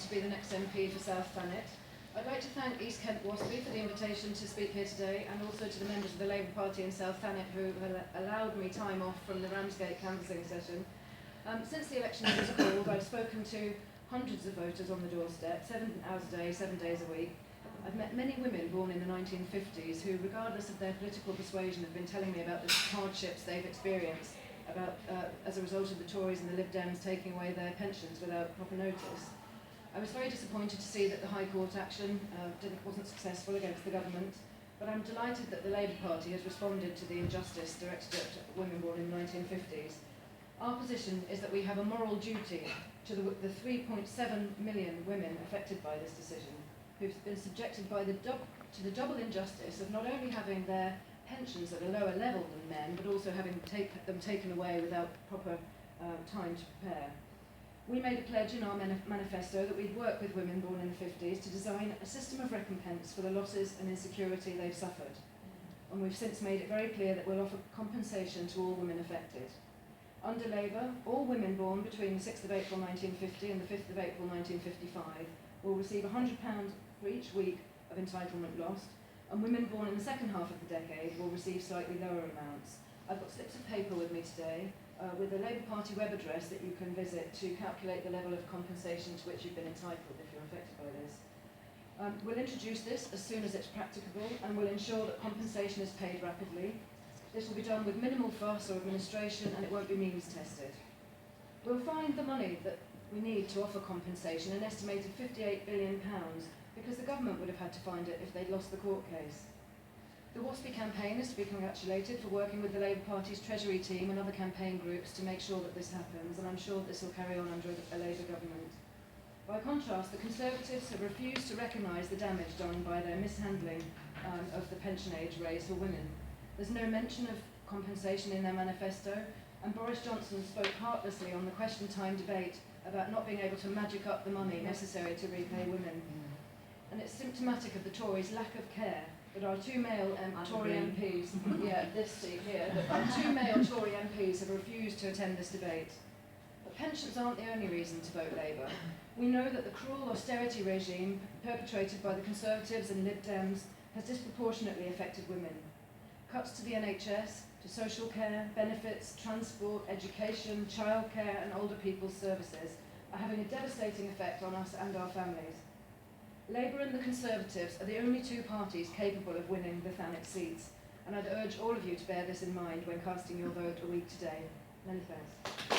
to be the next MP for South Thanet. I'd like to thank East Kent WASPI for the invitation to speak here today, and also to the members of the Labour Party in South Thanet who allowed me time off from the Ramsgate canvassing session. Since the election was called, I've spoken to hundreds of voters on the doorstep, 7 hours a day, 7 days a week. I've met many women born in the 1950s who, regardless of their political persuasion, have been telling me about the hardships they've experienced as a result of the Tories and the Lib Dems taking away their pensions without proper notice. I was very disappointed to see that the High Court action wasn't successful against the government, but I'm delighted that the Labour Party has responded to the injustice directed at women born in the 1950s. Our position is that we have a moral duty to the 3.7 million women affected by this decision, who've been subjected to the double injustice of not only having their pensions at a lower level than men, but also having them taken away without proper time to prepare. We made a pledge in our manifesto that we'd work with women born in the 50s to design a system of recompense for the losses and insecurity they've suffered. And we've since made it very clear that we'll offer compensation to all women affected. Under Labour, all women born between the 6th of April 1950 and the 5th of April 1955 will receive £100 for each week of entitlement lost, and women born in the second half of the decade will receive slightly lower amounts. I've got slips of paper with me today with a Labour Party web address that you can visit to calculate the level of compensation to which you've been entitled if you're affected by this. We'll introduce this as soon as it's practicable, and we'll ensure that compensation is paid rapidly. This will be done with minimal fuss or administration, and it won't be means tested. We'll find the money that we need to offer compensation, an estimated £58 billion, because the government would have had to find it if they'd lost the court case. The WASPI campaign is to be congratulated for working with the Labour Party's Treasury team and other campaign groups to make sure that this happens, and I'm sure this will carry on under a Labour government. By contrast, the Conservatives have refused to recognise the damage done by their mishandling of the pension age raise for women. There's no mention of compensation in their manifesto, and Boris Johnson spoke heartlessly on the question time debate about not being able to magic up the money necessary to repay women. And it's symptomatic of the Tories' lack of care that our two male Tory MPs, this seat here, that our two male Tory MPs have refused to attend this debate. But pensions aren't the only reason to vote Labour. We know that the cruel austerity regime perpetrated by the Conservatives and Lib Dems has disproportionately affected women. Cuts to the NHS, to social care, benefits, transport, education, childcare and older people's services are having a devastating effect on us and our families. Labour and the Conservatives are the only two parties capable of winning the Thanet seats, and I'd urge all of you to bear this in mind when casting your vote a week today. Many thanks.